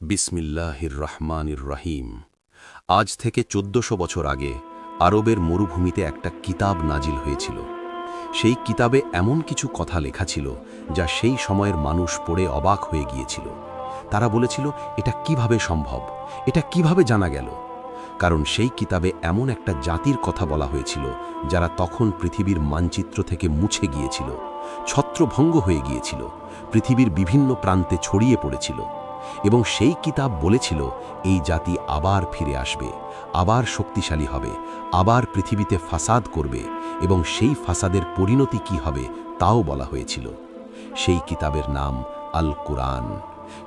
বিসমিল্লাহির রহমানির রহিম। আজ থেকে ১৪০০ বছর আগে আরবের মরুভূমিতে একটা কিতাব নাজিল হয়েছিল। সেই কিতাবে এমন কিছু কথা লেখা ছিল যা সেই সময়ের মানুষ পড়ে অবাক হয়ে গিয়েছিল। তারা বলেছিল, এটা কিভাবে সম্ভব, এটা কিভাবে জানা গেল? কারণ সেই কিতাবে এমন একটা জাতির কথা বলা হয়েছিল যারা তখন পৃথিবীর মানচিত্র থেকে মুছে গিয়েছিল, ছত্রভঙ্গ হয়ে গিয়েছিল, পৃথিবীর বিভিন্ন প্রান্তে ছড়িয়ে পড়েছিল। এবং সেই কিতাব বলেছিল এই জাতি আবার ফিরে আসবে, আবার শক্তিশালী হবে, আবার পৃথিবীতে ফাসাদ করবে, এবং সেই ফাসাদের পরিণতি কি হবে তাও বলা হয়েছিল। সেই কিতাবের নাম আল কুরআন,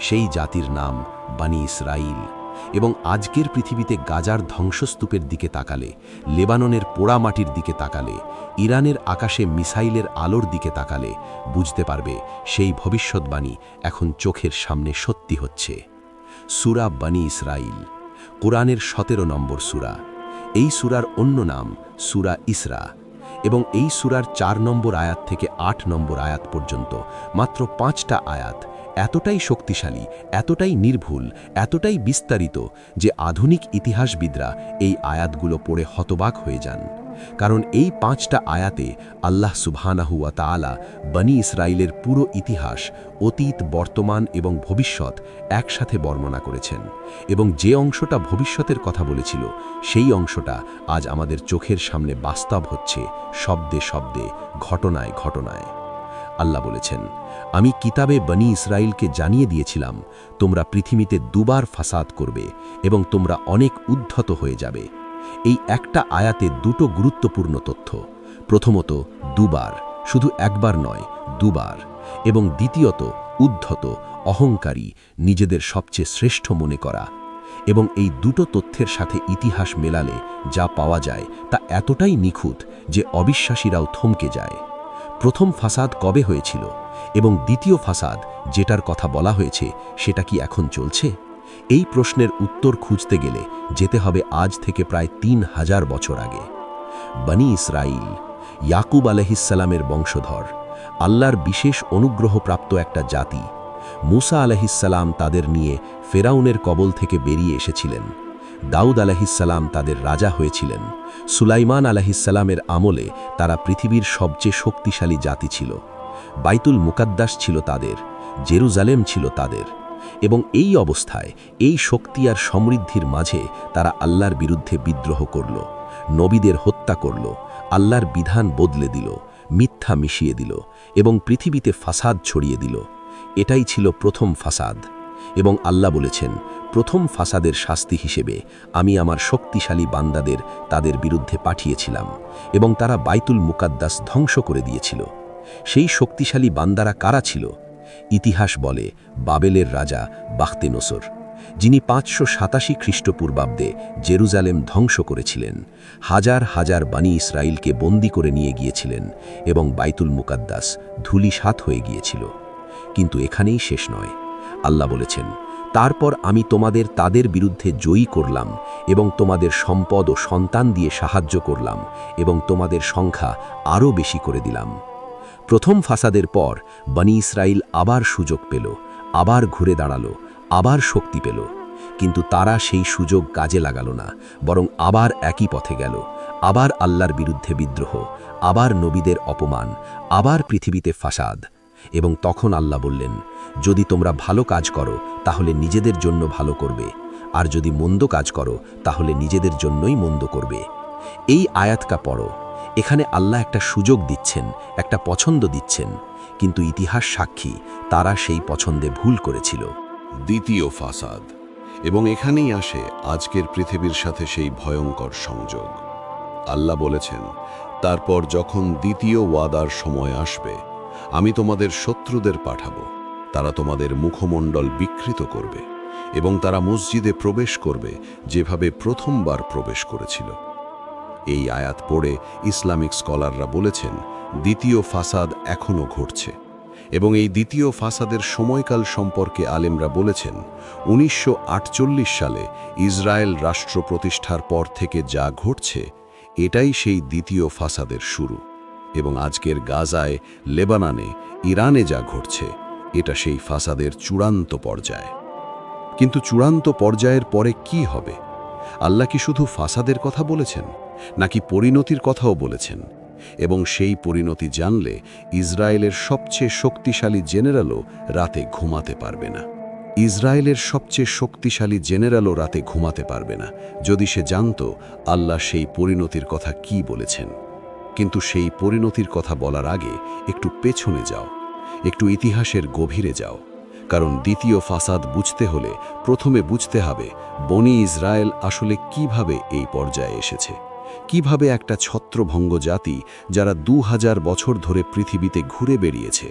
সেই জাতির নাম বনী ইসরাইল। এবং আজকের পৃথিবীতে গাজার ধ্বংসস্তূপের দিকে তাকালে, লেবাননের পোড়া মাটির দিকে তাকালে, ইরানের আকাশে মিসাইলের আলোর দিকে তাকালে বুঝতে পারবে সেই ভবিষ্যৎবাণী এখন চোখের সামনে সত্যি হচ্ছে। সূরা বনী ইসরাইল কোরআনের ১৭ নম্বর সূরা। এই সূরার অন্য নাম সূরা ইসরা, এবং এই সূরার ৪ নম্বর আয়াত থেকে ৮ নম্বর আয়াত পর্যন্ত মাত্র ৫টা আয়াত এতটাই শক্তিশালী, এতটাই নির্ভুল, এতটাই বিস্তারিত যে আধুনিক ইতিহাসবিদরা এই আয়াতগুলো পড়ে হতবাক হয়ে যান। কারণ এই ৫টা আয়াতে আল্লাহ সুবহানাহু ওয়া তাআলা বনী ইসরাইলের পুরো ইতিহাস, অতীত, বর্তমান এবং ভবিষ্যৎ একসাথে বর্ণনা করেছেন। এবং যে অংশটা ভবিষ্যতের কথা বলেছিল সেই অংশটা আজ আমাদের চোখের সামনে বাস্তব হচ্ছে, শব্দে শব্দে, ঘটনায় ঘটনায়। আল্লাহ বলেছেন, আমি কিতাবে বনী ইসরাইলকে জানিয়ে দিয়েছিলাম তোমরা পৃথিবীতে দুবার ফাসাদ করবে এবং তোমরা অনেক উদ্ধত হয়ে যাবে। এই একটা আয়াতে দুটো গুরুত্বপূর্ণ তথ্য। প্রথমত, দুবার, শুধু একবার নয়, দুবার। এবং দ্বিতীয়ত, উদ্ধত, অহংকারী, নিজেদের সবচেয়ে শ্রেষ্ঠ মনে করা। এবং এই দুটো তথ্যের সাথে ইতিহাস মেলালে যা পাওয়া যায় তা এতটাই নিখুঁত যে অবিশ্বাসীরাও থমকে যায়। প্রথম ফাসাদ কবে হয়েছিল এবং দ্বিতীয় ফাসাদ যেটার কথা বলা হয়েছে সেটা কি এখন চলছে? এই প্রশ্নের উত্তর খুঁজতে গেলে যেতে হবে আজ থেকে প্রায় ৩০০০ বছর আগে। বনী ইসরাইল ইয়াকুব আলাইহিসসালামের বংশধর, আল্লাহর বিশেষ অনুগ্রহপ্রাপ্ত একটা জাতি। মুসা আলাইহিসসালাম তাদের নিয়ে ফেরাউনের কবল থেকে বেরিয়ে এসেছিলেন। দাউদ আলাইহিসসালাম তাদের রাজা হয়েছিলেন। সুলাইমান আলাইহিসসালামের আমলে তারা পৃথিবীর সবচেয়ে শক্তিশালী জাতি ছিল। বাইতুল মুকাদ্দাস ছিল তাদের, জেরুজালেম ছিল তাদের। এবং এই অবস্থায়, এই শক্তি আর সমৃদ্ধির মাঝে তারা আল্লাহর বিরুদ্ধে বিদ্রোহ করল, নবীদের হত্যা করল, আল্লাহর বিধান বদলে দিল, মিথ্যা মিশিয়ে দিল এবং পৃথিবীতে ফাসাদ ছড়িয়ে দিল। এটাই ছিল প্রথম ফাসাদ। এবং আল্লাহ বলেছেন, প্রথম ফাসাদের শাস্তি হিসেবে আমি আমার শক্তিশালী বান্দাদের তাদের বিরুদ্ধে পাঠিয়েছিলাম এবং তারা বাইতুল মুকাদ্দাস ধ্বংস করে দিয়েছিল। সেই শক্তিশালী বান্দারা কারা ছিল? ইতিহাস বলে বাবেলের রাজা বাখতেনসর, যিনি ৫৮৭ খ্রিস্টপূর্বাব্দে জেরুজালেম ধ্বংস করেছিলেন, হাজার হাজার বনী ইসরাইলকে বন্দী করে নিয়ে গিয়েছিলেন এবং বাইতুল মুকাদ্দাস ধূলিসাৎ হয়ে গিয়েছিল। কিন্তু এখানেই শেষ নয়। আল্লাহ বলেছেন, তারপর আমি তোমাদের তাদের বিরুদ্ধে জয়ী করলাম এবং তোমাদের সম্পদ ও সন্তান দিয়ে সাহায্য করলাম এবং তোমাদের সংখ্যা আরও বেশি করে দিলাম। প্রথম ফাসাদের পর বনী ইসরাইল আবার সুযোগ পেল, আবার ঘুরে দাঁড়ালো, আবার শক্তি পেল। কিন্তু তারা সেই সুযোগ কাজে লাগালো না, বরং আবার একই পথে গেল। আবার আল্লাহর বিরুদ্ধে বিদ্রোহ, আবার নবীদের অপমান, আবার পৃথিবীতে ফাসাদ। এবং তখন আল্লাহ বললেন, যদি তোমরা ভালো কাজ করো তাহলে নিজেদের জন্য ভালো করবে, আর যদি মন্দ কাজ করো তাহলে নিজেদের জন্যই মন্দ করবে। এই আয়াতটা পড়ো। এখানে আল্লাহ একটা সুযোগ দিচ্ছেন, একটা পছন্দ দিচ্ছেন, কিন্তু ইতিহাস সাক্ষী তারা সেই পছন্দে ভুল করেছিল। দ্বিতীয় ফাসাদ। এবং এখানেই আসে আজকের পৃথিবীর সাথে সেই ভয়ঙ্কর সংযোগ। আল্লাহ বলেছেন, তারপর যখন দ্বিতীয় ওয়াদার সময় আসবে আমি তোমাদের শত্রুদের পাঠাবো, তারা তোমাদের মুখমণ্ডল বিকৃত করবে এবং তারা মসজিদে প্রবেশ করবে যেভাবে প্রথমবার প্রবেশ করেছিল। এই আয়াত পড়ে ইসলামিক স্কলাররা বলেছেন, দ্বিতীয় ফাসাদ এখনও ঘটছে। এবং এই দ্বিতীয় ফাসাদের সময়কাল সম্পর্কে আলেমরা বলেছেন, ১৯৪৮ সালে ইসরায়েল রাষ্ট্র প্রতিষ্ঠার পর থেকে যা ঘটছে এটাই সেই দ্বিতীয় ফাসাদের শুরু। এবং আজকের গাজায়, লেবাননে, ইরানে যা ঘটছে এটা সেই ফাসাদের চূড়ান্ত পর্যায়। কিন্তু চূড়ান্ত পর্যায়ের পরে কি হবে? আল্লাহ কি শুধু ফাসাদের কথা বলেছেন, নাকি পরিণতির কথাও বলেছেন? এবং সেই পরিণতি জানলে ইসরায়েলের সবচেয়ে শক্তিশালী জেনারেলও রাতে ঘুমাতে পারবে না। ইসরায়েলের সবচেয়ে শক্তিশালী জেনারেলও রাতে ঘুমাতে পারবে না, যদি সে জানত আল্লাহ সেই পরিণতির কথা কি বলেছেন। কিন্তু সেই পরিণতির কথা বলার আগে একটু পেছনে যাও, একটু ইতিহাসের গভীরে যাও। কারণ দ্বিতীয় ফাসাদ বুঝতে হলে প্রথমে বুঝতে হবে বনি ইসরায়েল আসলে কিভাবে এই পর্যায়ে এসেছে, কিভাবে একটা ছত্রভঙ্গ জাতি যারা 2000 বছর ধরে পৃথিবীতে ঘুরে বেরিয়েছে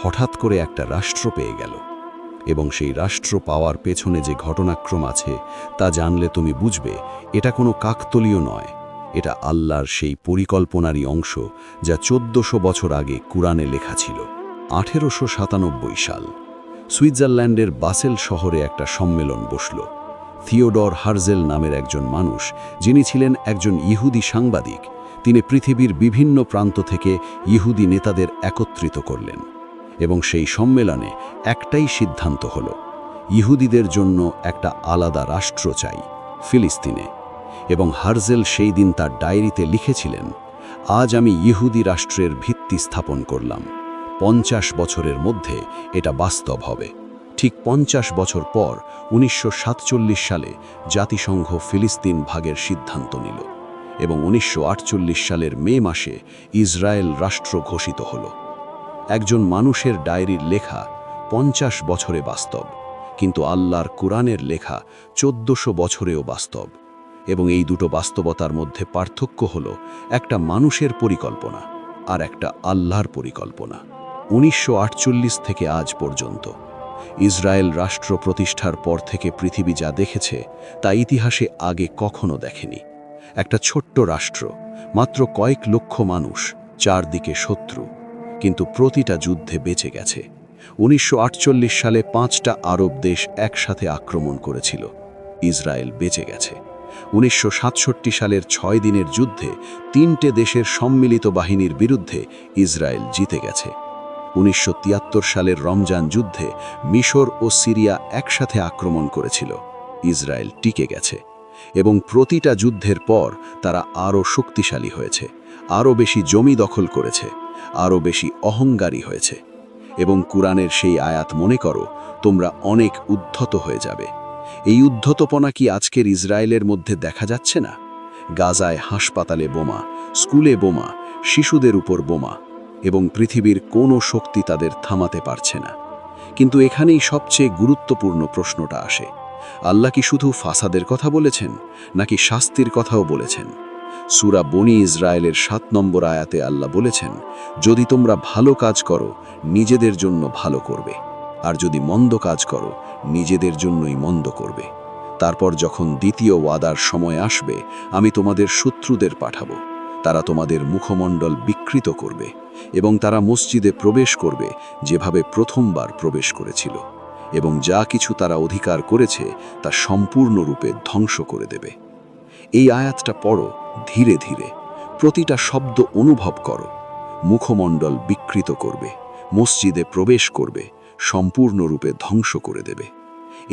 হঠাৎ করে একটা রাষ্ট্র পেয়ে গেল। এবং সেই রাষ্ট্র পাওয়ার পেছনে যে ঘটনাক্রম আছে তা জানলে তুমি বুঝবে এটা কোনো কাকতলীয় নয়, এটা আল্লাহর সেই পরিকল্পনারই অংশ যা 1400 বছর আগে কুরআনে লেখা ছিল। 1897 সাল সুইজারল্যান্ডের বাসেল শহরে একটা সম্মেলন বসল। থিওডর হার্জেল নামের একজন মানুষ, যিনি ছিলেন একজন ইহুদি সাংবাদিক, তিনি পৃথিবীর বিভিন্ন প্রান্ত থেকে ইহুদি নেতাদের একত্রিত করলেন। এবং সেই সম্মেলনে একটাই সিদ্ধান্ত হলো, ইহুদিদের জন্য একটা আলাদা রাষ্ট্র চাই, ফিলিস্তিনে। এবং হার্জেল সেই দিন তার ডায়েরিতে লিখেছিলেন, আজ আমি ইহুদি রাষ্ট্রের ভিত্তি স্থাপন করলাম। 50 বছরের মধ্যে এটা বাস্তব হবে। ঠিক 50 বছর পর 1947 সালে জাতিসংঘ ফিলিস্তিন ভাগের সিদ্ধান্ত নিল এবং 1948 সালের মে মাসে ইসরায়েল রাষ্ট্র ঘোষিত হল। একজন মানুষের ডায়েরির লেখা 50 বছরে বাস্তব, কিন্তু আল্লাহর কুরআনের লেখা 1400 বছরেও বাস্তব। এবং এই দুটো বাস্তবতার মধ্যে পার্থক্য হল একটা মানুষের পরিকল্পনা আর একটা আল্লাহর পরিকল্পনা। 1948 থেকে আজ পর্যন্ত ইসরায়েল রাষ্ট্র প্রতিষ্ঠার পর থেকে পৃথিবী যা দেখেছে তা ইতিহাসে আগে কখনো দেখেনি। একটা ছোট্ট রাষ্ট্র, মাত্র কয়েক লক্ষ মানুষ, চারদিকে শত্রু, কিন্তু প্রতিটা যুদ্ধে বেঁচে গেছে। 1948 সালে 5টা আরব দেশ একসাথে আক্রমণ করেছিল, ইসরায়েল বেঁচে গেছে। 1967 সালের 6 দিনের যুদ্ধে 3টে দেশের সম্মিলিত বাহিনীর বিরুদ্ধে ইসরায়েল জিতে গেছে। 1973 সালের রমজান যুদ্ধে মিশর ও সিরিয়া একসাথে আক্রমণ করেছিল, ইসরায়েল টিকে গেছে। এবং প্রতিটা যুদ্ধের পর তারা আরও শক্তিশালী হয়েছে, আরও বেশি জমি দখল করেছে, আরও বেশি অহংকারী হয়েছে। এবং কুরআনের সেই আয়াত মনে করো, তোমরা অনেক উদ্ধত হয়ে যাবে। এই উদ্ধতপনা কি আজকের ইসরায়েলের মধ্যে দেখা যাচ্ছে না? গাজায় হাসপাতালে বোমা, স্কুলে বোমা, শিশুদের উপর বোমা, এবং পৃথিবীর কোনো শক্তি তাদের থামাতে পারছে না। কিন্তু এখানেই সবচেয়ে গুরুত্বপূর্ণ প্রশ্নটা আসে, আল্লাহ কি শুধু ফাসাদের কথা বলেছেন, নাকি শাস্তির কথাও বলেছেন? সূরা বনি ইসরায়েলের 7 নম্বর আয়াতে আল্লাহ বলেছেন, যদি তোমরা ভালো কাজ করো নিজেদের জন্য ভালো করবে, আর যদি মন্দ কাজ করো নিজেদের জন্যই মন্দ করবে। তারপর যখন দ্বিতীয় ওয়াদার সময় আসবে, আমি তোমাদের শত্রুদের পাঠাবো, তারা তোমাদের মুখমণ্ডল বিকৃত করবে এবং তারা মসজিদে প্রবেশ করবে যেভাবে প্রথমবার প্রবেশ করেছিল, এবং যা কিছু তারা অধিকার করেছে তা সম্পূর্ণরূপে ধ্বংস করে দেবে। এই আয়াতটা পড়ো ধীরে ধীরে, প্রতিটা শব্দ অনুভব করো। মুখমণ্ডল বিকৃত করবে, মসজিদে প্রবেশ করবে, সম্পূর্ণরূপে ধ্বংস করে দেবে।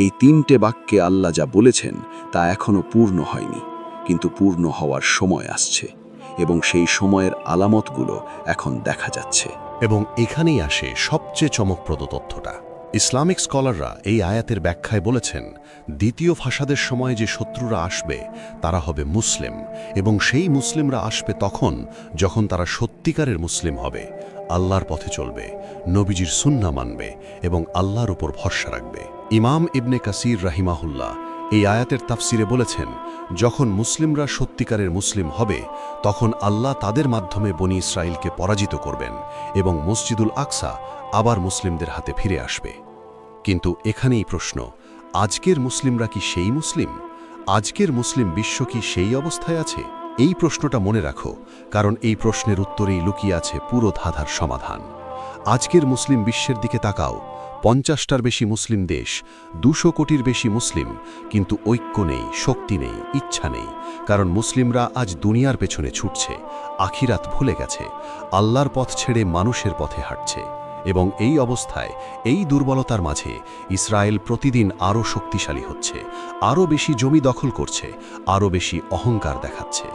এই 3টে বাক্যে আল্লাহ যা বলেছেন তা এখনো পূর্ণ হয়নি, কিন্তু পূর্ণ হওয়ার সময় আসছে এবং সেই সময়ের আলামতগুলো এখন দেখা যাচ্ছে। এবং এখানেই আসে সবচেয়ে চমকপ্রদ তথ্যটা। ইসলামিক স্কলাররা এই আয়াতের ব্যাখ্যায় বলেছেন, দ্বিতীয় ফাসাদের সময় যে শত্রুরা আসবে তারা হবে মুসলিম, এবং সেই মুসলিমরা আসবে তখন যখন তারা সত্যিকারের মুসলিম হবে, আল্লাহর পথে চলবে, নবীজির সুন্নাহ মানবে এবং আল্লাহর উপর ভরসা রাখবে। ইমাম ইবনে কাসির রাহিমাহুল্লাহ এই আয়াতের তাফসিরে বলেছেন, যখন মুসলিমরা সত্যিকারের মুসলিম হবে তখন আল্লাহ তাদের মাধ্যমে বনি ইসরায়েলকে পরাজিত করবেন এবং মসজিদুল আকসা আবার মুসলিমদের হাতে ফিরে আসবে। কিন্তু এখানেই প্রশ্ন, আজকের মুসলিমরা কি সেই মুসলিম? আজকের মুসলিম বিশ্ব কি সেই অবস্থায় আছে? এই প্রশ্নটা মনে রাখো, কারণ এই প্রশ্নের উত্তরেই লুকিয়ে আছে পুরো ধাঁধার সমাধান। আজকের মুসলিম বিশ্বের দিকে তাকাও, 50টার বেশি মুসলিম দেশ, 200 কোটির বেশি মুসলিম, কিন্তু ঐক্য নেই, শক্তি নেই, ইচ্ছা নেই। কারণ মুসলিমরা আজ দুনিয়ার পেছনে ছুটছে, আখিরাত ভুলে গেছে, আল্লাহর পথ ছেড়ে মানুষের পথে হাঁটছে। এবং এই অবস্থায়, এই দুর্বলতার মাঝে ইসরায়েল প্রতিদিন আরও শক্তিশালী হচ্ছে, আরও বেশি জমি দখল করছে, আরও বেশি অহংকার দেখাচ্ছে।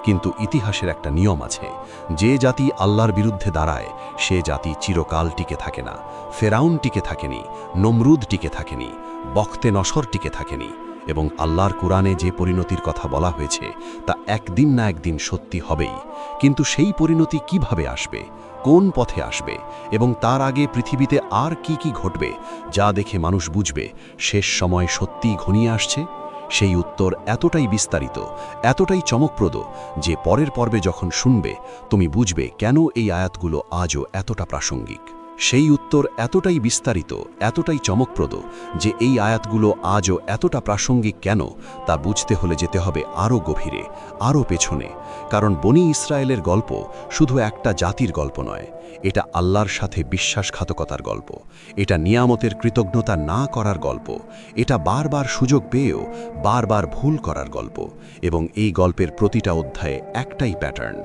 কিন্তু ইতিহাসের একটা নিয়ম আছে, যে জাতি আল্লাহর বিরুদ্ধে দাঁড়ায় সে জাতি চিরকাল টিকে থাকে না। ফেরাউন টিকে থাকেনি, নমরুদ টিকে থাকেনি, বখতে নসর টিকে থাকেনি, এবং আল্লাহর কুরআনে যে পরিণতির কথা বলা হয়েছে তা একদিন না একদিন সত্যি হবেই। কিন্তু সেই পরিণতি কিভাবে আসবে, কোন পথে আসবে, এবং তার আগে পৃথিবীতে আর কি কি ঘটবে যা দেখে মানুষ বুঝবে শেষ সময় সত্যিই ঘনিয়ে আসছে, সেই উত্তর এতটাই বিস্তারিত, এতটাই চমকপ্রদ যে পরের পর্বে যখন শুনবে তুমি বুঝবে কেন এই আয়াতগুলো আজও এতটা প্রাসঙ্গিক। সেই উত্তর এতটাই বিস্তারিত, এতটাই চমকপ্রদ যে এই আয়াতগুলো আজও এতটা প্রাসঙ্গিক কেন তা বুঝতে হলে যেতে হবে আরও গভীরে, আরও পেছনে। কারণ বনি ইসরায়েলের গল্প শুধু একটা জাতির গল্প নয়, এটা আল্লাহর সাথে বিশ্বাসঘাতকতার গল্প, এটা নিয়ামতের কৃতজ্ঞতা না করার গল্প, এটা বারবার সুযোগ পেয়েও বারবার ভুল করার গল্প। এবং এই গল্পের প্রতিটা অধ্যায়ে একটাই প্যাটার্ন: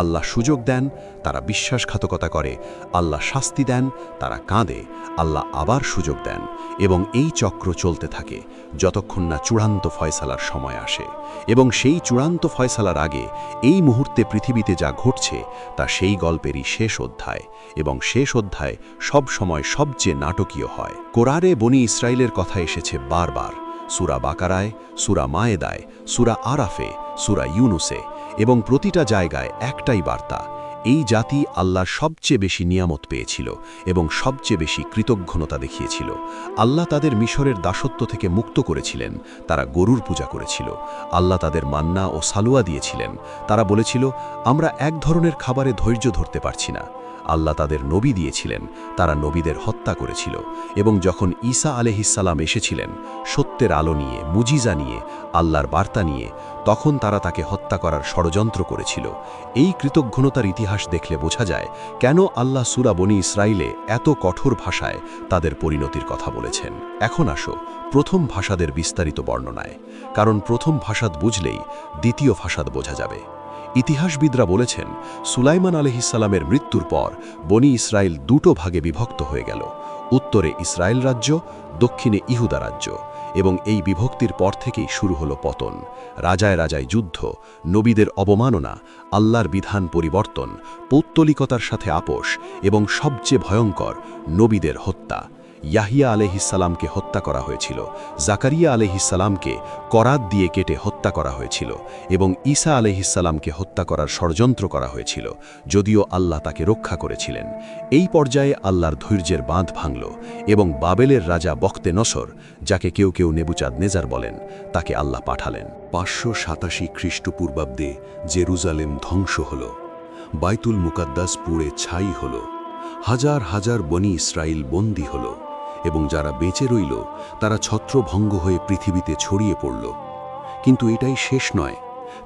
আল্লাহ সুযোগ দেন, তারা বিশ্বাসঘাতকতা করে; আল্লাহ শাস্তি দেন, তারা কাঁদে; আল্লাহ আবার সুযোগ দেন। এবং এই চক্র চলতে থাকে যতক্ষণ না চূড়ান্ত ফয়সালার সময় আসে। এবং সেই চূড়ান্ত ফয়সালার আগে এই মুহূর্তে পৃথিবীতে যা ঘটছে তা সেই গল্পেরই শেষ অধ্যায়, এবং শেষ অধ্যায় সব সময় সবচেয়ে নাটকীয় হয়। কোরআনে বনি ইসরায়েলের কথা এসেছে বারবার, সূরা বাকারায়, সূরা মায়েদায়, সূরা আরাফে, সূরা ইউনুসে, এবং প্রতিটা জায়গায় একটাই বার্তা: এই জাতি আল্লাহর সবচেয়ে বেশি নিয়ামত পেয়েছিল এবং সবচেয়ে বেশি কৃতজ্ঞতা দেখিয়েছিল। আল্লাহ তাদের মিশরের দাসত্ব থেকে মুক্ত করেছিলেন, তারা গরুর পূজা করেছিল। আল্লাহ তাদের মান্না ও সালুয়া দিয়েছিলেন, তারা বলেছিল আমরা এক ধরনের খাবারে ধৈর্য ধরতে পারছি না। আল্লাহ তাদের নবী দিয়েছিলেন, তারা নবীদের হত্যা করেছিল। এবং যখন ঈসা আলাইহিসসালাম এসেছিলেন সত্যের আলো নিয়ে, মুজিজা নিয়ে, আল্লাহর বার্তা নিয়ে, তখন তারা তাকে হত্যা করার ষড়যন্ত্র করেছিল। এই কৃতজ্ঞতার ইতিহাস দেখলে বোঝা যায় কেন আল্লাহ সূরা বনি ইসরাইলে এত কঠোর ভাষায় তাদের পরিণতির কথা বলেছেন। এখন আসো প্রথম ভাষাদের বিস্তারিত বর্ণনায়, কারণ প্রথম ভাষাদ বুঝলেই দ্বিতীয় ভাষাদ বোঝা যাবে। ইতিহাসবিদরা বলেছেন সুলাইমান আলাইহিসসালামের মৃত্যুর পর বনি ইসরায়েল দুটো ভাগে বিভক্ত হয়ে গেল: উত্তরে ইসরায়েল রাজ্য, দক্ষিণে ইহুদা রাজ্য। এবং এই বিভক্তির পর থেকেই শুরু হলো পতন, রাজায় রাজায় যুদ্ধ, নবীদের অবমাননা, আল্লাহর বিধান পরিবর্তন, পৌত্তলিকতার সাথে আপোষ, এবং সবচেয়ে ভয়ঙ্কর নবীদের হত্যা। ইয়াহিয়া আলাইহিসসালামকে হত্যা করা হয়েছিল, জাকারিয়া আলাইহিসসালামকে করাত দিয়ে কেটে হত্যা করা হয়েছিল, এবং ঈসা আলাইহিসসালামকে হত্যা করার ষড়যন্ত্র করা হয়েছিল, যদিও আল্লাহ তাকে রক্ষা করেছিলেন। এই পর্যায়ে আল্লাহর ধৈর্যের বাঁধ ভাঙল এবং বাবেলের রাজা বখতে নসর, যাকে কেউ কেউ নেবুচাঁদনেজার বলেন, তাকে আল্লাহ পাঠালেন। 587 খ্রিস্টপূর্বাব্দে জেরুজালেম ধ্বংস হল, বাইতুল মুকাদ্দাস পুড়ে ছাই হল, হাজার হাজার বনি ইসরায়েল বন্দী হল, এবং যারা বেঁচে রইল তারা ছত্রভঙ্গ হয়ে পৃথিবীতে ছড়িয়ে পড়ল। কিন্তু এটাই শেষ নয়,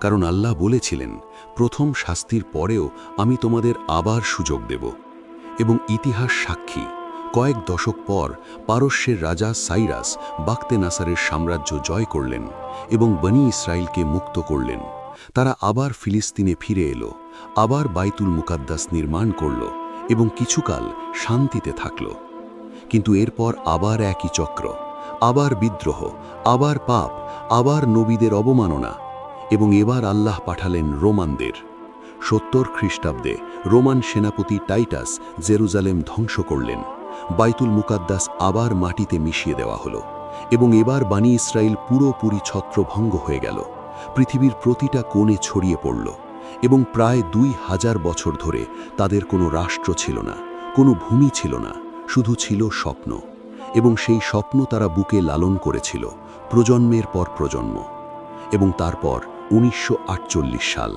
কারণ আল্লাহ বলেছিলেন প্রথম শাস্তির পরেও আমি তোমাদের আবার সুযোগ দেব। এবং ইতিহাস সাক্ষী, কয়েক দশক পর পারস্যের রাজা সাইরাস বাখতে নাসারের সাম্রাজ্য জয় করলেন এবং বনি ইসরায়েলকে মুক্ত করলেন। তারা আবার ফিলিস্তিনে ফিরে এলো, আবার বাইতুল মুকাদ্দাস নির্মাণ করল এবং কিছুকাল শান্তিতে থাকল। কিন্তু এরপর আবার একই চক্র, আবার বিদ্রোহ, আবার পাপ, আবার নবীদের অবমাননা। এবং এবার আল্লাহ পাঠালেন রোমানদের। 70 খ্রিস্টাব্দে রোমান সেনাপতি টাইটাস জেরুজালেম ধ্বংস করলেন, বাইতুল মুকাদ্দাস আবার মাটিতে মিশিয়ে দেওয়া হলো, এবং এবার বনি ইসরায়েল পুরোপুরি ছত্রভঙ্গ হয়ে গেল, পৃথিবীর প্রতিটা কোণে ছড়িয়ে পড়ল। এবং প্রায় 2000 বছর ধরে তাদের কোনো রাষ্ট্র ছিল না, কোনো ভূমি ছিল না, শুধু ছিল স্বপ্ন। এবং সেই স্বপ্ন তারা বুকে লালন করেছিল প্রজন্মের পর প্রজন্ম। এবং তারপর 1948 সাল,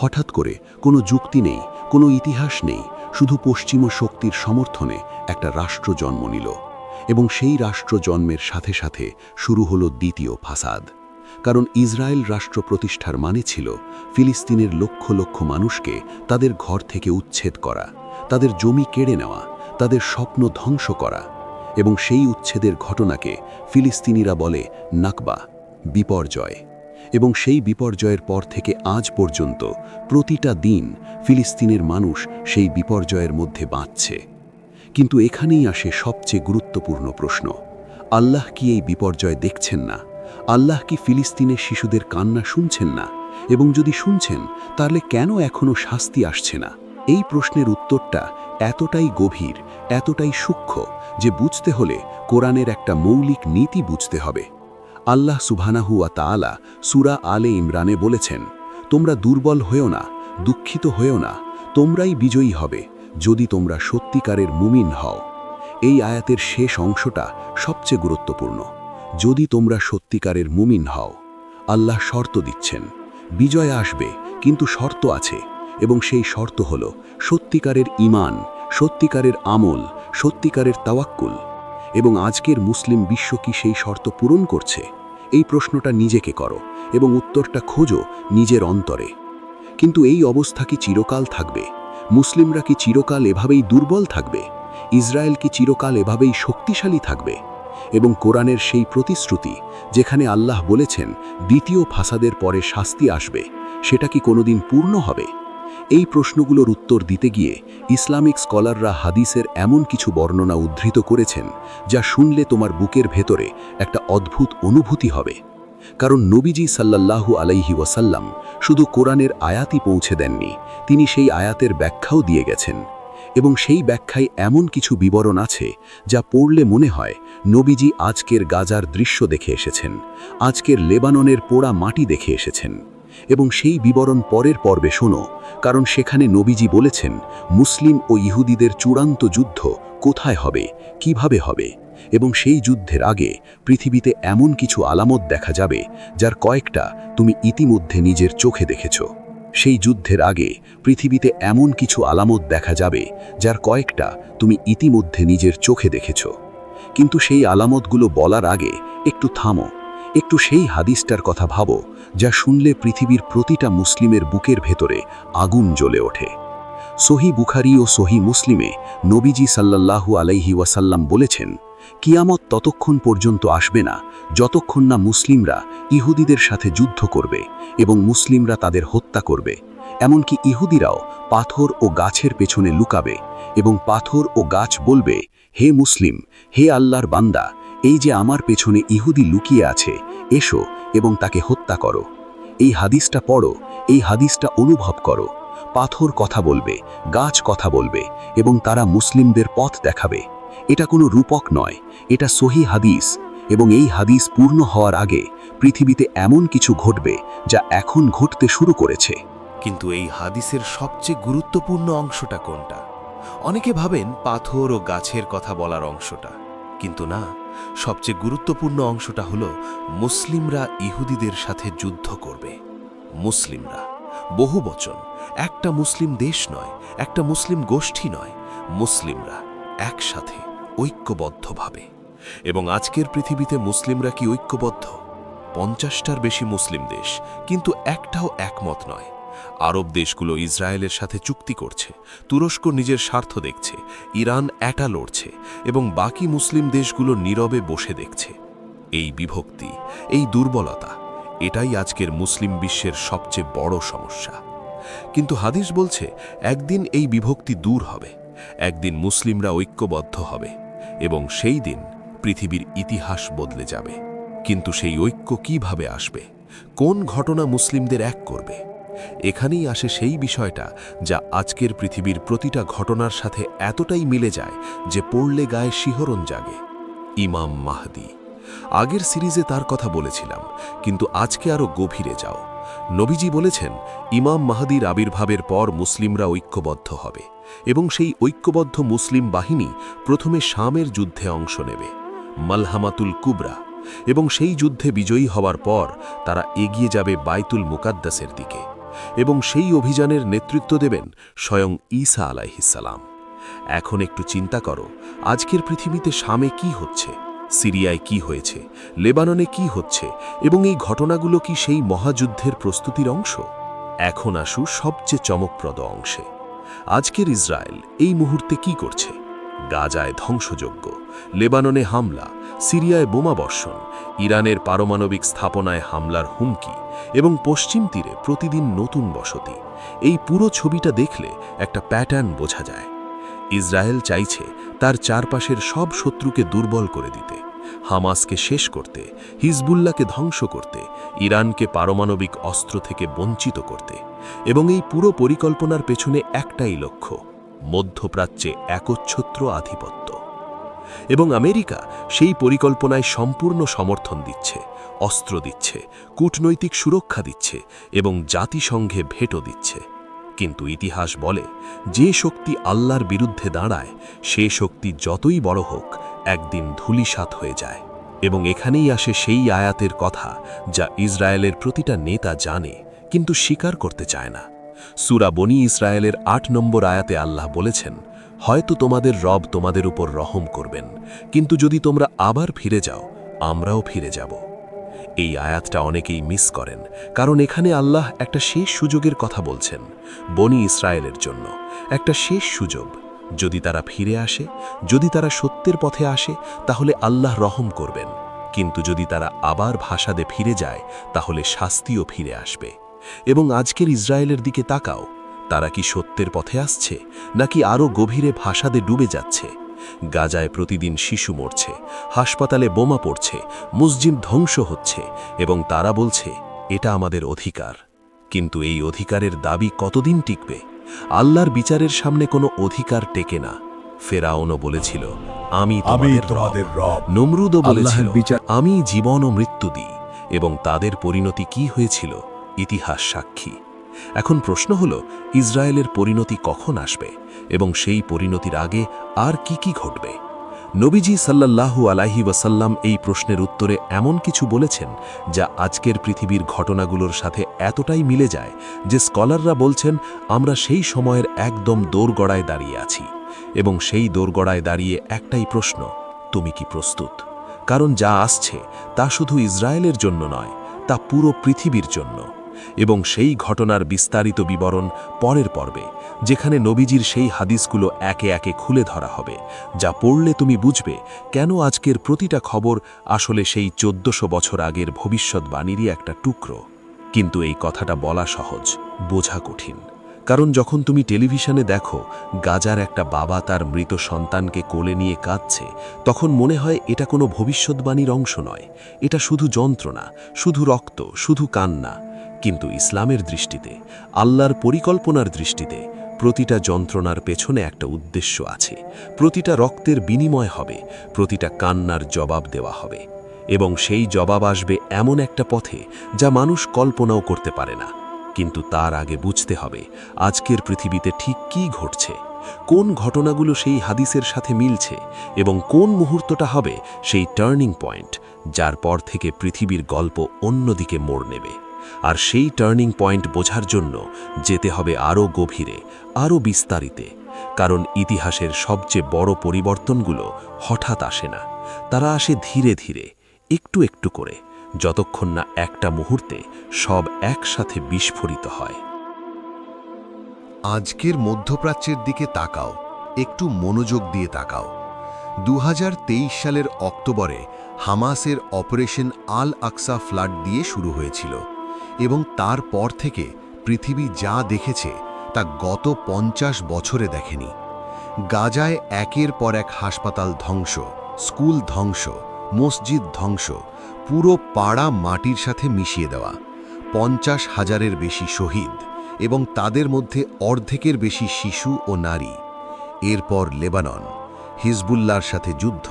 হঠাৎ করে কোনো যুক্তি নেই, কোনো ইতিহাস নেই, শুধু পশ্চিমা শক্তির সমর্থনে একটা রাষ্ট্র জন্ম নিল। এবং সেই রাষ্ট্র জন্মের সাথে সাথে শুরু হলো দ্বিতীয় ফাসাদ। কারণ ইসরায়েল রাষ্ট্র প্রতিষ্ঠার মানে ছিল ফিলিস্তিনের লক্ষ লক্ষ মানুষকে তাদের ঘর থেকে উচ্ছেদ করা, তাদের জমি কেড়ে নেওয়া, তাদের স্বপ্ন ধ্বংস করা। এবং সেই উচ্ছেদের ঘটনাকে ফিলিস্তিনিরা বলে নাকবা, বিপর্যয়। এবং সেই বিপর্যয়ের পর থেকে আজ পর্যন্ত প্রতিটা দিন ফিলিস্তিনের মানুষ সেই বিপর্যয়ের মধ্যে বাঁচছে। কিন্তু এখানেই আসে সবচেয়ে গুরুত্বপূর্ণ প্রশ্ন, আল্লাহ কি এই বিপর্যয় দেখছেন না? আল্লাহ কি ফিলিস্তিনের শিশুদের কান্না শুনছেন না? এবং যদি শুনছেন, তাহলে কেন এখনও শাস্তি আসছে না? এই প্রশ্নের উত্তরটা এতটাই গভীর, এতটাই সূক্ষ্ম যে বুঝতে হলে কোরআনের একটা মৌলিক নীতি বুঝতে হবে। আল্লাহ সুবহানাহু ওয়া তাআলা সূরা আলে ইমরানে বলেছেন, তোমরা দুর্বল হয়েও না, দুঃখিত হয়েও না, তোমরাই বিজয়ী হবে যদি তোমরা সত্যিকারের মুমিন হও। এই আয়াতের শেষ অংশটা সবচেয়ে গুরুত্বপূর্ণ। যদি তোমরা সত্যিকারের মুমিন হও, আল্লাহ শর্ত দিচ্ছেন, বিজয় আসবে, কিন্তু শর্ত আছে, এবং সেই শর্ত হল সত্যিকারের ঈমান, সত্যিকারের আমল, সত্যিকারের তাওয়াক্কুল। এবং আজকের মুসলিম বিশ্ব কি সেই শর্ত পূরণ করছে? এই প্রশ্নটা নিজেকে করো এবং উত্তরটা খোঁজো নিজের অন্তরে। কিন্তু এই অবস্থা কি চিরকাল থাকবে? মুসলিমরা কি চিরকাল এভাবেই দুর্বল থাকবে? ইসরায়েল কি চিরকাল এভাবেই শক্তিশালী থাকবে? এবং কোরআনের সেই প্রতিশ্রুতি যেখানে আল্লাহ বলেছেন দ্বিতীয় ফাসাদের পরে শাস্তি আসবে, সেটা কি কোনোদিন পূর্ণ হবে? এই প্রশ্নগুলোর উত্তর দিতে গিয়ে ইসলামিক স্কলাররা হাদিসের এমন কিছু বর্ণনা উদ্ধৃত করেছেন যা শুনলে তোমার বুকের ভেতরে একটা অদ্ভুত অনুভূতি হবে। কারণ নবীজি সাল্লাল্লাহু আলাইহি ওয়াসাল্লাম শুধু কোরআনের আয়াতই পৌঁছে দেননি, তিনি সেই আয়াতের ব্যাখ্যাও দিয়ে গেছেন। এবং সেই ব্যাখ্যায় এমন কিছু বিবরণ আছে যা পড়লে মনে হয় নবীজি আজকের গাজার দৃশ্য দেখে এসেছেন, আজকের লেবাননের পোড়া মাটি দেখে এসেছেন। এবং সেই বিবরণ পরের পর্বে শোনো, কারণ সেখানে নবীজি বলেছেন মুসলিম ও ইহুদিদের চূড়ান্ত যুদ্ধ কোথায় হবে, কিভাবে হবে, এবং সেই যুদ্ধের আগে পৃথিবীতে এমন কিছু আলামত দেখা যাবে যার কয়েকটা তুমি ইতিমধ্যে নিজের চোখে দেখেছ। সেই যুদ্ধের আগে পৃথিবীতে এমন কিছু আলামত দেখা যাবে যার কয়েকটা তুমি ইতিমধ্যে নিজের চোখে দেখেছ। কিন্তু সেই আলামতগুলো বলার আগে একটু থামো, একটু সেই হাদিসটার কথা ভাবো যা শুনলে পৃথিবীর প্রতিটা মুসলিমের বুকের ভেতরে আগুন জ্বলে ওঠে। সহি বুখারী ও সহি মুসলিমে নবীজি সাল্লাল্লাহু আলাইহি ওয়াসাল্লাম বলেছেন, কিয়ামত ততক্ষণ পর্যন্ত আসবে না যতক্ষণ না মুসলিমরা ইহুদিদের সাথে যুদ্ধ করবে এবং মুসলিমরা তাদের হত্যা করবে। এমনকি ইহুদিরাও পাথর ও গাছের পেছনে লুকাবে এবং পাথর ও গাছ বলবে, হে মুসলিম, হে আল্লাহর বান্দা, এই যে আমার পেছনে ইহুদি লুকিয়ে আছে, এসো এবং তাকে হত্যা করো। এই হাদিসটা পড়ো, এই হাদিসটা অনুভব করো। পাথর কথা বলবে, গাছ কথা বলবে এবং তারা মুসলিমদের পথ দেখাবে। এটা কোনো রূপক নয়, এটা সহি হাদিস। এবং এই হাদিস পূর্ণ হওয়ার আগে পৃথিবীতে এমন কিছু ঘটবে যা এখন ঘটতে শুরু করেছে। কিন্তু এই হাদিসের সবচেয়ে গুরুত্বপূর্ণ অংশটা কোনটা? অনেকে ভাবেন পাথর ও গাছের কথা বলার অংশটা, কিন্তু না, সবচেয়ে গুরুত্বপূর্ণ অংশটা হলো মুসলিমরা ইহুদিদের সাথে যুদ্ধ করবে। মুসলিমরা, বহু বচন, একটা মুসলিম দেশ নয়, একটা মুসলিম গোষ্ঠী নয়, মুসলিমরা একসাথে ঐক্যবদ্ধভাবে। এবং আজকের পৃথিবীতে মুসলিমরা কি ঐক্যবদ্ধ? 50টার বেশি মুসলিম দেশ, কিন্তু একটাও একমত নয়। আরব দেশগুলো ইসরায়েলের সাথে চুক্তি করছে, তুরস্ক নিজের স্বার্থ দেখছে, ইরান একা লড়ছে এবং বাকি মুসলিম দেশগুলো নীরবে বসে দেখছে। এই বিভক্তি, এই দুর্বলতা, এটাই আজকের মুসলিম বিশ্বের সবচেয়ে বড় সমস্যা। কিন্তু হাদিস বলছে একদিন এই বিভক্তি দূর হবে, একদিন মুসলিমরা ঐক্যবদ্ধ হবে এবং সেই দিন পৃথিবীর ইতিহাস বদলে যাবে। কিন্তু সেই ঐক্য কিভাবে আসবে? কোন ঘটনা মুসলিমদের এক করবে? এখানেই আসে সেই বিষয়টা যা আজকের পৃথিবীর প্রতিটা ঘটনার সাথে এতটাই মিলে যায় যে পড়লে গায়ে শিহরণ জাগে। ইমাম মাহদী। আগের সিরিজে তার কথা বলেছিলাম, কিন্তু আজকে আরও গভীরে যাও। নবীজি বলেছেন ইমাম মাহদীর আবির্ভাবের পর মুসলিমরা ঐক্যবদ্ধ হবে এবং সেই ঐক্যবদ্ধ মুসলিম বাহিনী প্রথমে শামের যুদ্ধে অংশ নেবে, মালহামাতুল কুবরা, এবং সেই যুদ্ধে বিজয়ী হওয়ার পর তারা এগিয়ে যাবে বাইতুল মুকাদ্দাসের দিকে এবং সেই অভিযানের নেতৃত্ব দেবেন স্বয়ং ঈসা আলাইহিসসালাম। এখন একটু চিন্তা করো, আজকের পৃথিবীতে শামে কি হচ্ছে, সিরিয়ায় কি হয়েছে, লেবাননে কি হচ্ছে, এবং এই ঘটনাগুলো কি সেই মহাযুদ্ধের প্রস্তুতির অংশ? এখন আসু সবচেয়ে চমকপ্রদ অংশে। আজকের ইসরায়েল এই মুহূর্তে কি করছে? গাজায় ধ্বংসযজ্ঞ, লেবাননে হামলা, সিরিয়ায় বোমাবর্ষণ, ইরানের পারমাণবিক স্থাপনায় হামলার হুমকি এবং পশ্চিম তীরে প্রতিদিন নতুন বসতি। এই পুরো ছবিটা দেখলে একটা প্যাটার্ন বোঝা যায়। ইসরায়েল চাইছে তার চারপাশের সব শত্রুকে দুর্বল করে দিতে, হামাসকে শেষ করতে, হিজবুল্লাহকে ধ্বংস করতে, ইরানকে পারমাণবিক অস্ত্র থেকে বঞ্চিত করতে। এবং এই পুরো পরিকল্পনার পেছনে একটাই লক্ষ্য, মধ্যপ্রাচ্যে একচ্ছত্র আধিপত্য। এবং আমেরিকা সেই পরিকল্পনায় সম্পূর্ণ সমর্থন দিচ্ছে, অস্ত্র দিচ্ছে, কূটনৈতিক সুরক্ষা দিচ্ছে এবং জাতিসংঘে ভেটো দিচ্ছে। কিন্তু ইতিহাস বলে, যে শক্তি আল্লাহর বিরুদ্ধে দাঁড়ায় সে শক্তি যতই বড় হোক একদিন ধূলিসাৎ হয়ে যায়। এবং এখানেই আসে সেই আয়াতের কথা যা ইসরায়েলের প্রতিটা নেতা জানে কিন্তু স্বীকার করতে চায় না। সূরা বনী ইসরায়েলের ৮ নম্বর আয়াতে আল্লাহ বলেছেন, হয়তো তোমাদের রব তোমাদের উপর রহম করবেন, কিন্তু যদি তোমরা আবার ফিরে যাও আমরাও ফিরে যাব। এই আয়াতটা অনেকেই মিস করেন, কারণ এখানে আল্লাহ একটা শেষ সুযোগের কথা বলছেন বনী ইসরায়েলের জন্য, একটা শেষ সুযোগ। যদি তারা ফিরে আসে, যদি তারা সত্যের পথে আসে, তাহলে আল্লাহ রহম করবেন, কিন্তু যদি তারা আবার ভাসাদে ফিরে যায় তাহলে শাস্তিও ফিরে আসবে। এবং আজকের ইসরায়েলের দিকে তাকাও, তারা কি সত্যের পথে আসছে নাকি আরও গভীরে ভাসাদে ডুবে যাচ্ছে? গাজায় প্রতিদিন শিশু মরছে, হাসপাতালে বোমা পড়ছে, মসজিদ ধ্বংস হচ্ছে, এবং তারা বলছে এটা আমাদের অধিকার। কিন্তু এই অধিকারের দাবি কতদিন টিকবে? আল্লাহর বিচারের সামনে কোনো অধিকার টেকে না। ফেরাউনও বলেছিল, আমি তোমাদের রব। নমরুদও বলেছিল, আমি জীবন ও মৃত্যু দিই। এবং তাদের পরিণতি কি হয়েছিল ইতিহাস সাক্ষী। এখন প্রশ্ন হলো, ইসরায়েলের পরিণতি কখন আসবে এবং সেই পরিণতির আগে আর কি কি ঘটবে? নবীজি সাল্লাল্লাহু আলাইহি ওয়াসাল্লাম এই প্রশ্নের উত্তরে এমন কিছু বলেছেন যা আজকের পৃথিবীর ঘটনাগুলোর সাথে এতটাই মিলে যায় যে স্কলাররা বলছেন আমরা সেই সময়ের একদম দোরগড়ায় দাঁড়িয়ে আছি। এবং সেই দোরগড়ায় দাঁড়িয়ে একটাই প্রশ্ন, তুমি কি প্রস্তুত? কারণ যা আসছে তা শুধু ইসরায়েলের জন্য নয়, তা পুরো পৃথিবীর জন্য। এবং সেই ঘটনার বিস্তারিত বিবরণ পরের পর্বে, যেখানে নবীজির সেই হাদিসগুলো একে একে খুলে ধরা হবে, যা পড়লে তুমি বুঝবে কেন আজকের প্রতিটা খবর আসলে সেই 1400 বছর আগের ভবিষ্যৎবাণীরই একটা টুকরো। কিন্তু এই কথাটা বলা সহজ, বোঝা কঠিন। কারণ যখন তুমি টেলিভিশনে দেখো গাজার একটা বাবা তার মৃত সন্তানকে কোলে নিয়ে কাঁদছে, তখন মনে হয় এটা কোনো ভবিষ্যৎবাণীর অংশ নয়, এটা শুধু যন্ত্রণা, শুধু রক্ত, শুধু কান্না। কিন্তু ইসলামের দৃষ্টিতে, আল্লাহর পরিকল্পনার দৃষ্টিতে, প্রতিটা যন্ত্রণার পেছনে একটা উদ্দেশ্য আছে। প্রতিটা রক্তের বিনিময় হবে, প্রতিটা কান্নার জবাব দেওয়া হবে। এবং সেই জবাব আসবে এমন একটা পথে যা মানুষ কল্পনাও করতে পারে না। কিন্তু তার আগে বুঝতে হবে আজকের পৃথিবীতে ঠিক কী ঘটছে, কোন ঘটনাগুলো সেই হাদিসের সাথে মিলছে, এবং কোন মুহূর্তটা হবে সেই টার্নিং পয়েন্ট যার পর থেকে পৃথিবীর গল্প অন্যদিকে মোড় নেবে। আর সেই টার্নিং পয়েন্ট বোঝার জন্য যেতে হবে আরও গভীরে, আরও বিস্তারিতে। কারণ ইতিহাসের সবচেয়ে বড় পরিবর্তনগুলো হঠাৎ আসে না, তারা আসে ধীরে ধীরে, একটু একটু করে, যতক্ষণ না একটা মুহূর্তে সব একসাথে বিস্ফোরিত হয়। আজকের মধ্যপ্রাচ্যের দিকে তাকাও, একটু মনোযোগ দিয়ে তাকাও। 2023 সালের অক্টোবরে হামাসের অপারেশন আল আকসা ফ্লাড দিয়ে শুরু হয়েছিল, এবং তারপর থেকে পৃথিবী যা দেখেছে তা গত 50 বছরে দেখেনি। গাজায় একের পর এক হাসপাতাল ধ্বংস, স্কুল ধ্বংস, মসজিদ ধ্বংস, পুরো পাড়া মাটির সাথে মিশিয়ে দেওয়া, 50,000-এর বেশি শহীদ, এবং তাদের মধ্যে অর্ধেকের বেশি শিশু ও নারী। এরপর লেবানন, হিজবুল্লাহর সাথে যুদ্ধ,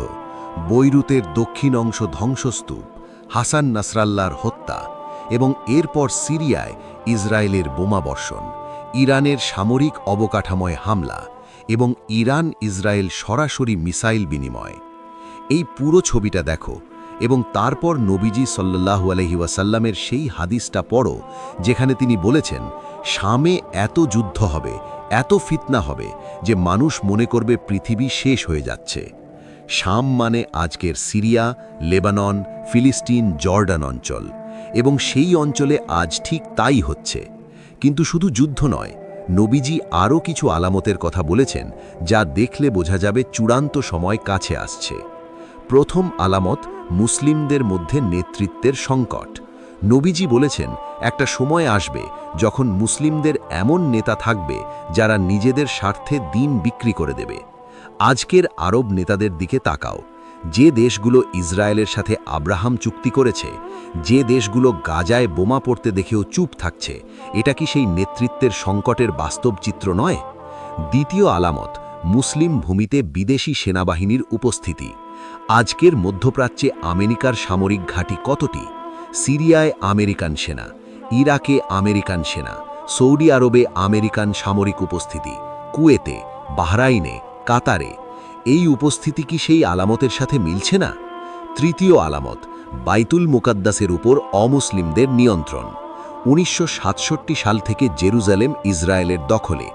বৈরুতের দক্ষিণ অংশ ধ্বংসস্তূপ, হাসান নাসরাল্লাহর হত্যা, এবং এরপর সিরিয়ায় ইসরায়েলের বোমাবর্ষণ, ইরানের সামরিক অবকাঠামোয় হামলা, এবং ইরান ইসরায়েল সরাসরি মিসাইল বিনিময়। এই পুরো ছবিটা দেখো, এবং তারপর নবীজি সাল্লাল্লাহু আলাইহি ওয়াসাল্লামের সেই হাদিসটা পড়ো যেখানে তিনি বলেছেন, শামে এত যুদ্ধ হবে, এত ফিতনা হবে যে মানুষ মনে করবে পৃথিবী শেষ হয়ে যাচ্ছে। শাম মানে আজকের সিরিয়া, লেবানন, ফিলিস্তিন, জর্ডান অঞ্চল, এবং সেই অঞ্চলে আজ ঠিক তাই হচ্ছে। কিন্তু শুধু যুদ্ধ নয়, নবীজি আরও কিছু আলামতের কথা বলেছেন যা দেখলে বোঝা যাবে চূড়ান্ত সময় কাছে আসছে। প্রথম আলামত, মুসলিমদের মধ্যে নেতৃত্বের সংকট। নবীজি বলেছেন একটা সময় আসবে যখন মুসলিমদের এমন নেতা থাকবে যারা নিজেদের স্বার্থে দিন বিক্রি করে দেবে। আজকের আরব নেতাদের দিকে তাকাও। যে দেশগুলো ইসরায়েলের সাথে আব্রাহাম চুক্তি করেছে, যে দেশগুলো গাজায় বোমা পড়তে দেখেও চুপ থাকছে, এটা কি সেই নেতৃত্বের সংকটের বাস্তব চিত্র নয়? দ্বিতীয় আলামত, মুসলিম ভূমিতে বিদেশি সেনাবাহিনীর উপস্থিতি। আজকের মধ্যপ্রাচ্যে আমেরিকার সামরিক ঘাঁটি কতটি? সিরিয়ায় আমেরিকান সেনা, ইরাকে আমেরিকান সেনা, সৌদি আরবে আমেরিকান সামরিক উপস্থিতি, কুয়েতে, বাহরাইনে, কাতারে। এই উপস্থিতি কি সেই আলামতের সাথে মিলছে না? তৃতীয় আলামত, বাইতুল মুকাদ্দাসের উপর অমুসলিমদের নিয়ন্ত্রণ। 1967 সাল থেকে জেরুজালেম ইসরায়েলের দখলে।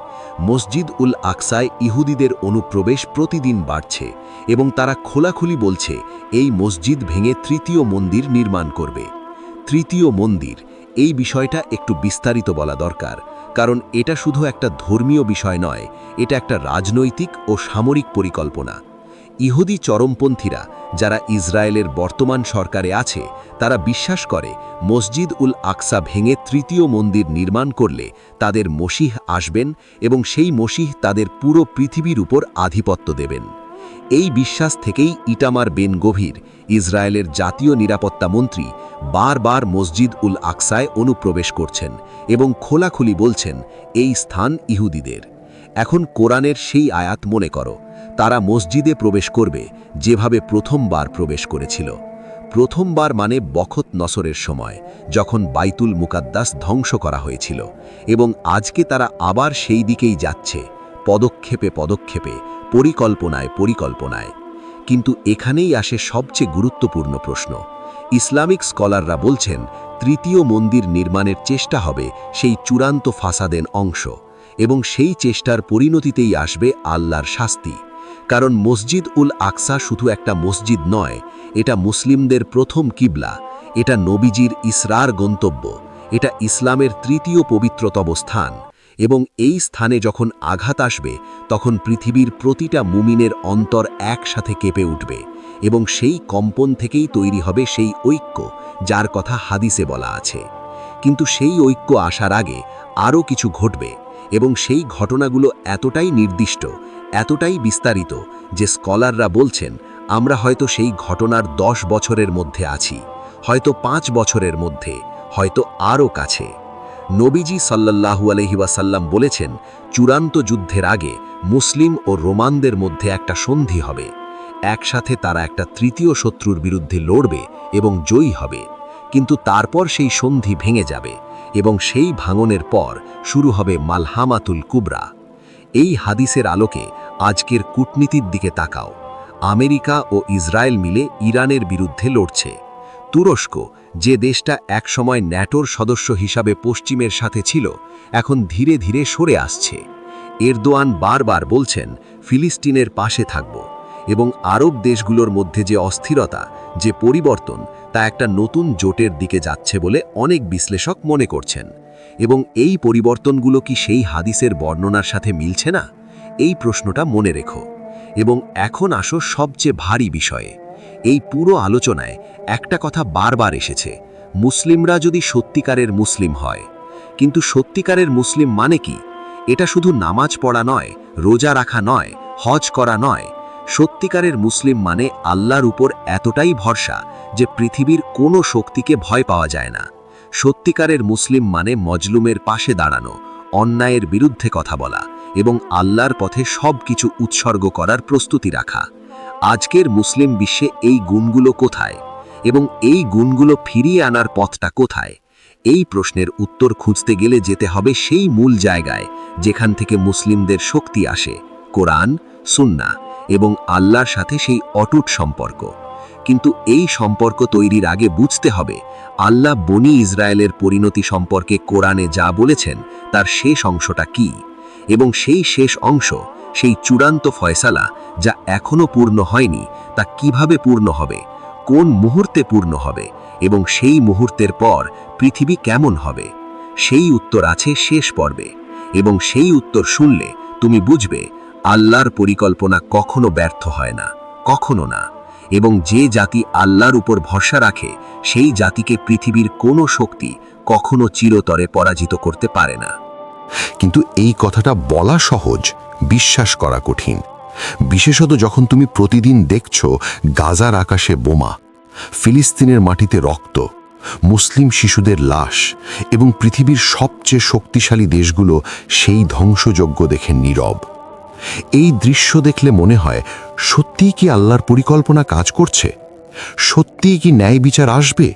মসজিদ উল আকসায় ইহুদিদের অনুপ্রবেশ প্রতিদিন বাড়ছে এবং তারা খোলাখুলি বলছে এই মসজিদ ভেঙে তৃতীয় মন্দির নির্মাণ করবে। তৃতীয় মন্দির, এই বিষয়টা একটু বিস্তারিত বলা দরকার, কারণ এটা শুধু একটা ধর্মীয় বিষয় নয়, এটা একটা রাজনৈতিক ও সামরিক পরিকল্পনা। ইহুদি চরমপন্থীরা যারা ইসরায়েলের বর্তমান সরকারে আছে, তারা বিশ্বাস করে মসজিদ উল আকসা ভেঙে তৃতীয় মন্দির নির্মাণ করলে তাদের মসিহ আসবেন এবং সেই মসিহ তাদের পুরো পৃথিবীর উপর আধিপত্য দেবেন। এই বিশ্বাস থেকেই ইটামার বেন গভীর, ইসরায়েলের জাতীয় নিরাপত্তা মন্ত্রী, বারবার মসজিদ উল আকসায় অনুপ্রবেশ করছেন এবং খোলাখুলি বলছেন এই স্থান ইহুদিদের। এখন কোরআনের সেই আয়াত মনে করো, তারা মসজিদে প্রবেশ করবে যেভাবে প্রথমবার প্রবেশ করেছিল। প্রথমবার মানে বখত নসরের সময়, যখন বাইতুল মুকাদ্দাস ধ্বংস করা হয়েছিল, এবং আজকে তারা আবার সেই দিকেই যাচ্ছে, পদক্ষেপে পদক্ষেপে, পরিকল্পনায় পরিকল্পনায়। কিন্তু এখানেই আসে সবচেয়ে গুরুত্বপূর্ণ প্রশ্ন। ইসলামিক স্কলাররা বলছেন তৃতীয় মন্দির নির্মাণের চেষ্টা হবে সেই চূড়ান্ত ফাসাদের অংশ, এবং সেই চেষ্টার পরিণতিতেই আসবে আল্লাহর শাস্তি। কারণ মসজিদ উল আকসা শুধু একটা মসজিদ নয়, এটা মুসলিমদের প্রথম কিবলা, এটা নবীজির ইসরার গন্তব্য, এটা ইসলামের তৃতীয় পবিত্রতম স্থান। এবং এই স্থানে যখন আঘাত আসবে, তখন পৃথিবীর প্রতিটা মুমিনের অন্তর একসাথে কেঁপে উঠবে, এবং সেই কম্পন থেকেই তৈরি হবে সেই ঐক্য যার কথা হাদিসে বলা আছে। কিন্তু সেই ঐক্য আসার আগে আরও কিছু ঘটবে, এবং সেই ঘটনাগুলো এতটাই নির্দিষ্ট, এতটাই বিস্তারিত যে স্কলাররা বলছেন আমরা হয়তো সেই ঘটনার 10 বছরের মধ্যে আছি, হয়তো 5 বছরের মধ্যে, হয়তো আরও কাছে। নবীজি সাল্লাল্লাহু আলাইহি ওয়াসাল্লাম বলেছেন চূড়ান্ত যুদ্ধের আগে মুসলিম ও রোমানদের মধ্যে একটা সন্ধি হবে। একসাথে তারা একটা তৃতীয় শত্রুর বিরুদ্ধে লড়বে এবং জয়ী হবে। কিন্তু তারপর সেই সন্ধি ভেঙে যাবে, এবং সেই ভাঙনের পর শুরু হবে মালহামাতুল কুবরা। এই হাদিসের আলোকে আজকের কূটনীতির দিকে তাকাও। আমেরিকা ও ইসরায়েল মিলে ইরানের বিরুদ্ধে লড়ছে। তুরস্ক, যে দেশটা একসময় ন্যাটোর সদস্য হিসাবে পশ্চিমের সাথে ছিল, এখন ধীরে ধীরে সরে আসছে। এরদোয়ান বারবার বলছেন ফিলিস্তিনের পাশে থাকব, এবং আরব দেশগুলোর মধ্যে যে অস্থিরতা, যে পরিবর্তন, তা একটা নতুন জোটের দিকে যাচ্ছে বলে অনেক বিশ্লেষক মনে করছেন। এবং এই পরিবর্তনগুলো কি সেই হাদিসের বর্ণনার সাথে মিলছে না? এই প্রশ্নটা মনে রেখো। এবং এখন আসো সবচেয়ে ভারী বিষয়ে। এই পুরো আলোচনায় একটা কথা বারবার এসেছে, মুসলিমরা যদি সত্যিকারের মুসলিম হয়। কিন্তু সত্যিকারের মুসলিম মানে কি? এটা শুধু নামাজ পড়া নয়, রোজা রাখা নয়, হজ করা নয়। সত্যিকারের মুসলিম মানে আল্লাহর উপর এতটাই ভরসা যে পৃথিবীর কোনো শক্তিকে ভয় পাওয়া যায় না। সত্যিকারের মুসলিম মানে মজলুমের পাশে দাঁড়ানো, অন্যায়ের বিরুদ্ধে কথা বলা, এবং আল্লাহর পথে সব কিছু উৎসর্গ করার প্রস্তুতি রাখা। আজকের মুসলিম বিশ্বে এই গুণগুলো কোথায়, এবং এই গুণগুলো ফিরিয়ে আনার পথটা কোথায়? এই প্রশ্নের উত্তর খুঁজতে গেলে যেতে হবে সেই মূল জায়গায় যেখান থেকে মুসলিমদের শক্তি আসে, কোরআন, সুন্নাহ এবং আল্লাহর সাথে সেই অটুট সম্পর্ক। কিন্তু এই সম্পর্ক তৈরির আগে বুঝতে হবে আল্লাহ বনি ইসরায়েলের পরিণতি সম্পর্কে কোরআনে যা বলেছেন তার শেষ অংশটা কি, এবং সেই শেষ অংশ, সেই চূড়ান্ত ফয়সালা যা এখনো পূর্ণ হয়নি, তা কিভাবে পূর্ণ হবে, কোন মুহূর্তে পূর্ণ হবে, এবং সেই মুহূর্তের পর পৃথিবী কেমন হবে। সেই উত্তর আছে শেষ পর্বে, এবং সেই উত্তর শুনলে তুমি বুঝবে আল্লাহর পরিকল্পনা কখনো ব্যর্থ হয় না, কখনো না। এবং যে জাতি আল্লাহর উপর ভরসা রাখে সেই জাতিকে পৃথিবীর কোনো শক্তি কখনো চিরতরে পরাজিত করতে পারে না। কিন্তু এই কথাটা বলা সহজ, বিশ্বাস করা কঠিন। বিশেষত যখন তুমি প্রতিদিন দেখছো গাজার আকাশে বোমা, ফিলিস্তিনের মাটিতে রক্ত, মুসলিম শিশুদের লাশ এবং পৃথিবীর সবচেয়ে শক্তিশালী দেশগুলো সেই ধ্বংসযজ্ঞ দেখে নীরব। এই দৃশ্য দেখলে মনে হয়, সত্যিই কি আল্লাহর পরিকল্পনা কাজ করছে? সত্যিই কি ন্যায় বিচার আসবে?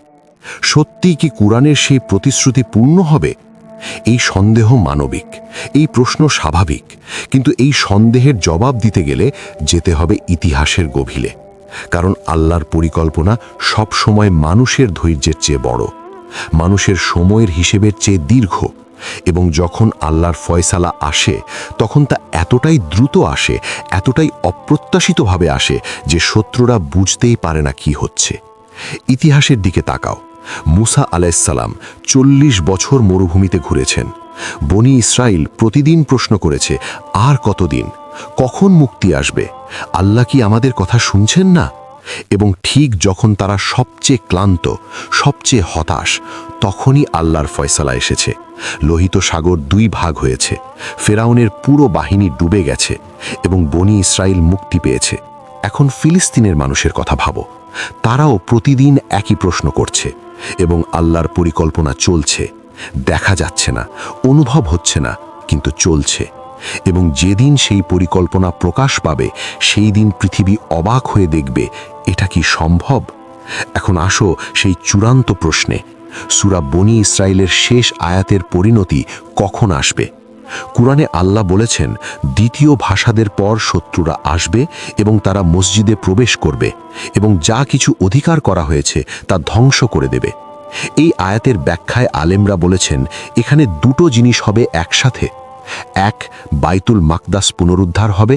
সত্যিই কি কুরআনের সেই প্রতিশ্রুতি পূর্ণ হবে? এই সন্দেহ মানবিক, এই প্রশ্ন স্বাভাবিক, কিন্তু এই সন্দেহের জবাব দিতে গেলে যেতে হবে ইতিহাসের গভীরে। কারণ আল্লাহর পরিকল্পনা সব সময় মানুষের ধৈর্যের চেয়ে বড়, মানুষের সময়ের হিসেবের চেয়ে দীর্ঘ। এবং যখন আল্লাহর ফয়সালা আসে তখন তা এতটাই দ্রুত আসে, এতটাই অপ্রত্যাশিতভাবে আসে যে শত্রুরা বুঝতেই পারে না কি হচ্ছে। ইতিহাসের দিকে তাকাও। মুসা আলাইহিসসালাম 40 বছর মরুভূমিতে ঘুরেছেন। বনি ইসরাইল প্রতিদিন প্রশ্ন করেছে, আর কতদিন? কখন মুক্তি আসবে? আল্লাহ কি আমাদের কথা শুনছেন না? এবং ঠিক যখন তারা সবচেয়ে ক্লান্ত, সবচেয়ে হতাশ, তখনই আল্লাহর ফয়সালা এসেছে। লোহিত সাগর 2 ভাগ হয়েছে, ফেরাউনের পুরো বাহিনী ডুবে গেছে এবং বনি ইসরাইল মুক্তি পেয়েছে। এখন ফিলিস্তিনের মানুষের কথা ভাবো। তারাও প্রতিদিন একই প্রশ্ন করছে এবং আল্লাহর পরিকল্পনা চলছে। দেখা যাচ্ছে না, অনুভব হচ্ছে না, কিন্তু চলছে। এবং যেদিন সেই পরিকল্পনা প্রকাশ পাবে সেই দিন পৃথিবী অবাক হয়ে দেখবে, এটা কি সম্ভব? এখন আসো সেই চূড়ান্ত প্রশ্নে। সূরা বনি ইসরাইলের শেষ আয়াতের পরিণতি কখন আসবে? কুরআনে আল্লাহ বলেছেন, দ্বিতীয় ভাষাদের পর শত্রুরা আসবে এবং তারা মসজিদে প্রবেশ করবে এবং যা কিছু অধিকার করা হয়েছে তা ধ্বংস করে দেবে। এই আয়াতের ব্যাখ্যায় আলেমরা বলেছেন, এখানে 2টো জিনিস হবে একসাথে। 1, বাইতুল মাকদাস পুনরুদ্ধার হবে।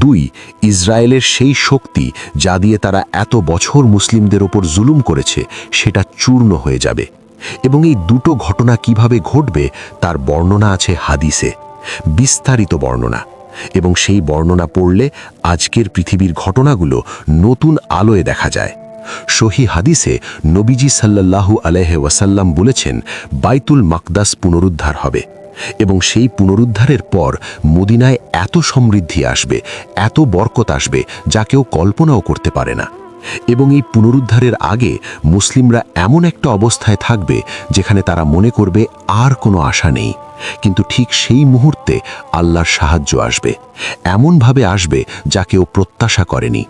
2, ইসরায়েলের সেই শক্তি যা দিয়ে তারা এত বছর মুসলিমদের ওপর জুলুম করেছে সেটা চূর্ণ হয়ে যাবে। এবং এই 2টো ঘটনা কিভাবে ঘটবে তার বর্ণনা আছে হাদিসে, বিস্তারিত বর্ণনা। এবং সেই বর্ণনা পড়লে আজকের পৃথিবীর ঘটনাগুলো নতুন আলোয় দেখা যায়। সহি হাদিসে নবীজি সাল্লাল্লাহু আলাইহি ওয়াসাল্লাম বলেছেন, বাইতুল মাকদাস পুনরুদ্ধার হবে এবং সেই পুনরুদ্ধারের পর মদিনায় এত সমৃদ্ধি আসবে, এত বরকত আসবে যা কেউ কল্পনাও করতে পারে না। এবং এই পুনরুদ্ধারের আগে মুসলিমরা এমন একটা অবস্থায় থাকবে যেখানে তারা মনে করবে আর কোনো আশা নেই। কিন্তু ঠিক সেই মুহূর্তে আল্লাহর সাহায্য আসবে, এমনভাবে আসবে যা কেউ প্রত্যাশা করেনি।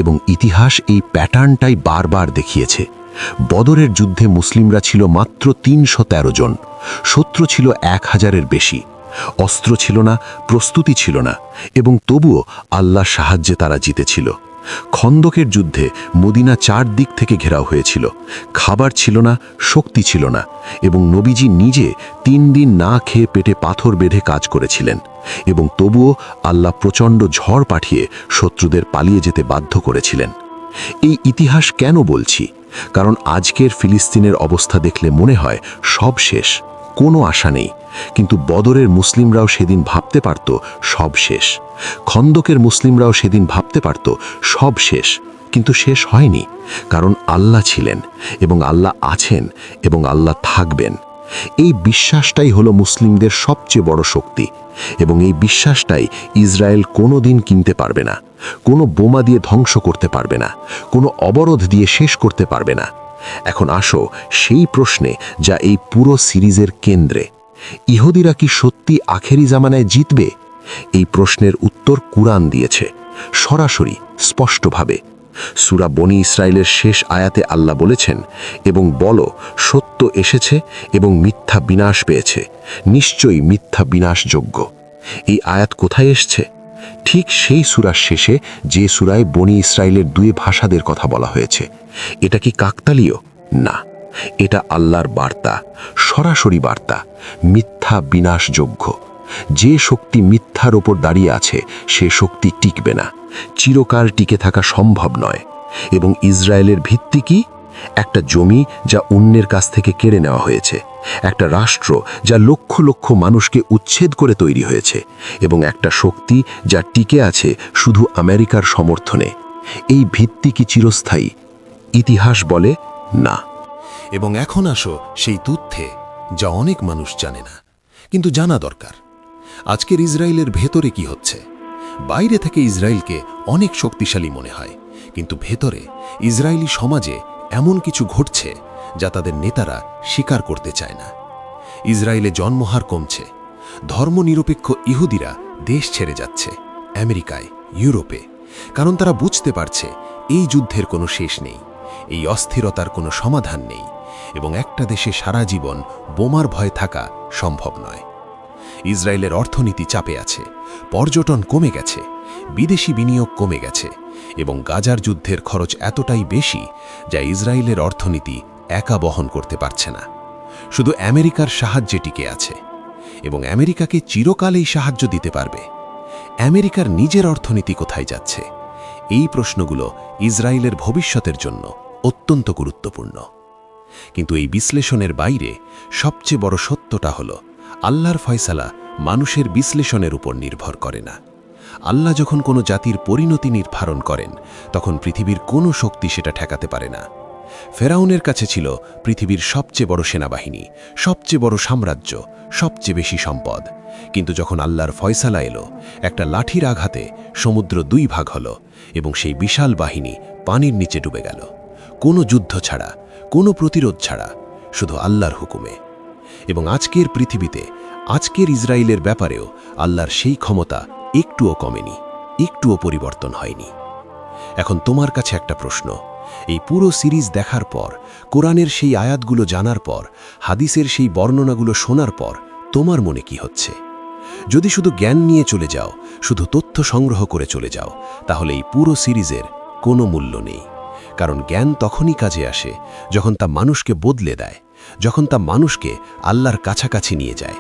এবং ইতিহাস এই প্যাটার্নটাই বারবার দেখিয়েছে। বদরের যুদ্ধে মুসলিমরা ছিল মাত্র 313 জন, শত্রু ছিল 1000-এর বেশি। অস্ত্র ছিল না, প্রস্তুতি ছিল না, এবং তবুও আল্লাহর সাহায্যে তারা জিতেছিল। খন্দকের যুদ্ধে মদিনা 4 দিক থেকে ঘেরাও হয়েছিল, খাবার ছিল না, শক্তি ছিল না, এবং নবীজি নিজে 3 দিন না খেয়ে পেটে পাথর বেঁধে কাজ করেছিলেন। এবং তবুও আল্লাহ প্রচণ্ড ঝড় পাঠিয়ে শত্রুদের পালিয়ে যেতে বাধ্য করেছিলেন। এই ইতিহাস কেন বলছি? কারণ আজকের ফিলিস্তিনের অবস্থা দেখলে মনে হয় সব শেষ, কোনো আশা নেই। কিন্তু বদরের মুসলিমরাও সেদিন ভাবতে পারত সব শেষ। খন্দকের মুসলিমরাও সেদিন ভাবতে পারত সব শেষ, কিন্তু শেষ হয়নি। কারণ আল্লাহ ছিলেন এবং আল্লাহ আছেন এবং আল্লাহ থাকবেন। এই বিশ্বাসটাই হলো মুসলিমদের সবচেয়ে বড় শক্তি। এবং এই বিশ্বাসটাই ইসরায়েল কোনো দিন কিনতে পারবে না, কোনো বোমা দিয়ে ধ্বংস করতে পারবে না, কোনো অবরোধ দিয়ে শেষ করতে পারবে না। এখন আসো সেই প্রশ্নে যা এই পুরো সিরিজের কেন্দ্রে। ইহুদিরা কি সত্যি আখেরি জামানায় জিতবে? এই প্রশ্নের উত্তর কুরআন দিয়েছে, সরাসরি, স্পষ্টভাবে। সূরা বনি ইসরাইলের শেষ আয়াতে আল্লাহ বলেছেন, এবং বলো, সত্য এসেছে এবং মিথ্যা বিনাশ পেয়েছে, নিশ্চয়ই মিথ্যা বিনাশযোগ্য। এই আয়াত কোথায় এসছে? ঠিক সেই সূরার শেষে যে সূরায় বনি ইসরাইলের 2 ভাষাদের কথা বলা হয়েছে। এটা কি কাকতালীয়? না, এটা আল্লাহর বার্তা, সরাসরি বার্তা, মিথ্যা বিনাশযোগ্য। যে শক্তি মিথ্যার ওপর দাঁড়িয়ে আছে সে শক্তি টিকবে না, চিরকাল টিকে থাকা সম্ভব নয়। এবং ইসরায়েলের ভিত্তি কি? একটা জমি যা অন্যের কাছ থেকে কেড়ে নেওয়া হয়েছে, একটা রাষ্ট্র যা লক্ষ লক্ষ মানুষকে উচ্ছেদ করে তৈরি হয়েছে, এবং একটা শক্তি যা টিকে আছে শুধু আমেরিকার সমর্থনে। এই ভিত্তি কি চিরস্থায়ী? ইতিহাস বলে না। এবং এখন আসো সেই তথ্যে, যা অনেক মানুষ জানে না, কিন্তু জানা দরকার। আজকের ইসরায়েলের ভেতরে কি হচ্ছে? বাইরে থেকে ইসরায়েলকে অনেক শক্তিশালী মনে হয়, কিন্তু ভেতরে ইসরায়েলি সমাজে এমন কিছু ঘটছে যা তাদের নেতারা স্বীকার করতে চায় না। ইসরায়েলে জন্মহার কমছে, ধর্মনিরপেক্ষ ইহুদিরা দেশ ছেড়ে যাচ্ছে আমেরিকায়, ইউরোপে, কারণ তারা বুঝতে পারছে এই যুদ্ধের কোনো শেষ নেই, এই অস্থিরতার কোনো সমাধান নেই, এবং একটা দেশে সারা জীবন বোমার ভয়ে থাকা সম্ভব নয়। ইসরায়েলের অর্থনীতি চাপে আছে, পর্যটন কমে গেছে, বিদেশি বিনিয়োগ কমে গেছে, এবং গাজার যুদ্ধের খরচ এতটাই বেশি যা ইসরায়েলের অর্থনীতি একা বহন করতে পারছে না। শুধু আমেরিকার সাহায্যে টিকে আছে, এবং আমেরিকাকে চিরকাল এই সাহায্য দিতে পারবে। আমেরিকার নিজের অর্থনীতি কোথায় যাচ্ছে? এই প্রশ্নগুলো ইসরায়েলের ভবিষ্যতের জন্য অত্যন্ত গুরুত্বপূর্ণ। কিন্তু এই বিশ্লেষণের বাইরে সবচেয়ে বড় সত্যটা হলো, আল্লাহর ফয়সালা মানুষের বিশ্লেষণের উপর নির্ভর করে না। আল্লাহ যখন কোনো জাতির পরিণতি নির্ধারণ করেন, তখন পৃথিবীর কোনো শক্তি সেটা ঠেকাতে পারে না। ফেরাউনের কাছে ছিল পৃথিবীর সবচেয়ে বড় সেনাবাহিনী, সবচেয়ে বড় সাম্রাজ্য, সবচেয়ে বেশি সম্পদ, কিন্তু যখন আল্লাহর ফয়সালা এলো, একটা লাঠির আঘাতে সমুদ্র 2 ভাগ হলো এবং সেই বিশাল বাহিনী পানির নিচে ডুবে গেল। কোনো যুদ্ধ ছাড়া, কোনো প্রতিরোধ ছাড়া, শুধু আল্লাহর হুকুমে। এবং আজকের পৃথিবীতে, আজকের ইসরায়েলের ব্যাপারেও আল্লাহর সেই ক্ষমতা একটুও কমেনি, একটুও পরিবর্তন হয়নি। এখন তোমার কাছে একটা প্রশ্ন, এই পুরো সিরিজ দেখার পর, কোরআনের সেই আয়াতগুলো জানার পর, হাদিসের সেই বর্ণনাগুলো শোনার পর তোমার মনে কি হচ্ছে? যদি শুধু জ্ঞান নিয়ে চলে যাও, শুধু তথ্য সংগ্রহ করে চলে যাও, তাহলে এই পুরো সিরিজের কোনো মূল্য নেই। কারণ জ্ঞান তখনই কাজে আসে যখন তা মানুষকে বদলে দেয়, যখন তা মানুষকে আল্লাহর কাছাকাছি নিয়ে যায়।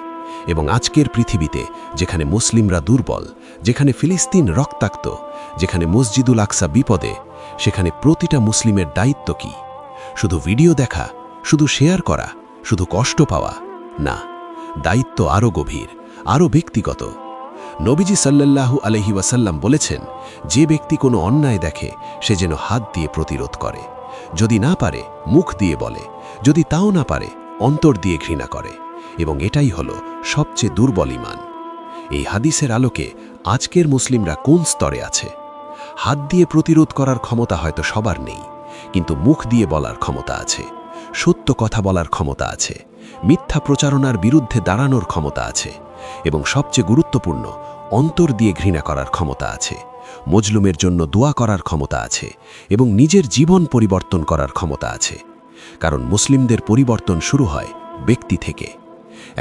এবং আজকের পৃথিবীতে, যেখানে মুসলিমরা দুর্বল, যেখানে ফিলিস্তিন রক্তাক্ত, যেখানে মসজিদুল আকসা বিপদে, সেখানে প্রতিটা মুসলিমের দায়িত্ব কি? শুধু ভিডিও দেখা, শুধু শেয়ার করা, শুধু কষ্ট পাওয়া? না, দায়িত্ব আরও গভীর, আরও ব্যক্তিগত। নবীজি সাল্লাল্লাহু আলাইহি ওয়াসাল্লাম বলেছেন, যে ব্যক্তি কোনো অন্যায় দেখে সে যেন হাত দিয়ে প্রতিরোধ করে, যদি না পারে মুখ দিয়ে বলে, যদি তাও না পারে অন্তর দিয়ে ঘৃণা করে, এবং এটাই হলো সবচেয়ে দুর্বল ঈমান। এই হাদিসের আলোকে আজকের মুসলিমরা কোন স্তরে আছে? হাত দিয়ে প্রতিরোধ করার ক্ষমতা হয়তো সবার নেই, কিন্তু মুখ দিয়ে বলার ক্ষমতা আছে, সত্য কথা বলার ক্ষমতা আছে, মিথ্যা প্রচারণার বিরুদ্ধে দাঁড়ানোর ক্ষমতা আছে, এবং সবচেয়ে গুরুত্বপূর্ণ, অন্তর দিয়ে ঘৃণা করার ক্ষমতা আছে, মজলুমের জন্য দোয়া করার ক্ষমতা আছে, এবং নিজের জীবন পরিবর্তন করার ক্ষমতা আছে। কারণ মুসলিমদের পরিবর্তন শুরু হয় ব্যক্তি থেকে।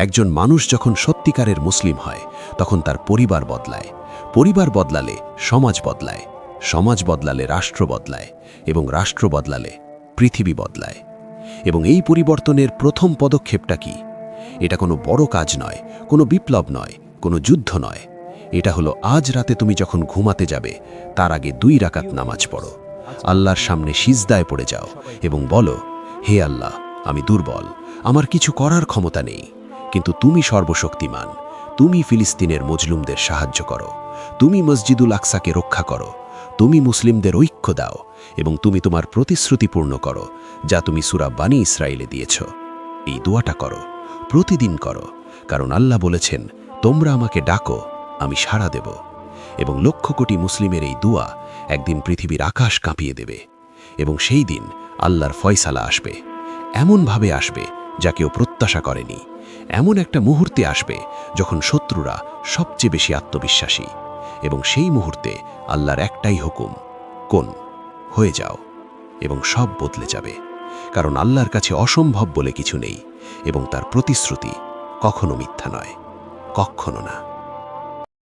একজন মানুষ যখন সত্যিকারের মুসলিম হয়, তখন তার পরিবার বদলায়, পরিবার বদলালে সমাজ বদলায়, সমাজ বদলালে রাষ্ট্র বদলায়, এবং রাষ্ট্র বদলালে পৃথিবী বদলায়। এবং এই পরিবর্তনের প্রথম পদক্ষেপটা কি? এটা কোনো বড় কাজ নয়, কোনো বিপ্লব নয়, কোনো যুদ্ধ নয়। এটা হলো, আজ রাতে তুমি যখন ঘুমাতে যাবে, তার আগে 2 রাকাত নামাজ পড়ো, আল্লাহর সামনে সিজদায় পড়ে যাও এবং বলো, হে আল্লাহ, আমি দুর্বল, আমার কিছু করার ক্ষমতা নেই, কিন্তু তুমি সর্বশক্তিমান। তুমি ফিলিস্তিনের মজলুমদের সাহায্য করো, তুমি মসজিদুল আকসাকে রক্ষা করো, তুমি মুসলিমদের ঐক্য দাও, এবং তুমি তোমার প্রতিশ্রুতি পূর্ণ করো যা তুমি সূরা বানী ইসরায়েলে দিয়েছ। এই দোয়াটা করো, প্রতিদিন করো, কারণ আল্লাহ বলেছেন, তোমরা আমাকে ডাকো, আমি সাড়া দেব। এবং লক্ষ কোটি মুসলিমের এই দোয়া একদিন পৃথিবীর আকাশ কাঁপিয়ে দেবে, এবং সেই দিন আল্লাহর ফয়সালা আসবে, এমনভাবে আসবে যা কেউ প্রত্যাশা করেনি। এমন একটা মুহূর্তে আসবে যখন শত্রুরা সবচেয়ে বেশি আত্মবিশ্বাসী, এবং সেই মুহূর্তে আল্লাহর একটাই হুকুম, কোন হয়ে যাও, এবং সব বদলে যাবে। কারণ আল্লাহর কাছে অসম্ভব বলে কিছু নেই, এবং তার প্রতিশ্রুতি কখনো মিথ্যা নয়, কখনো না।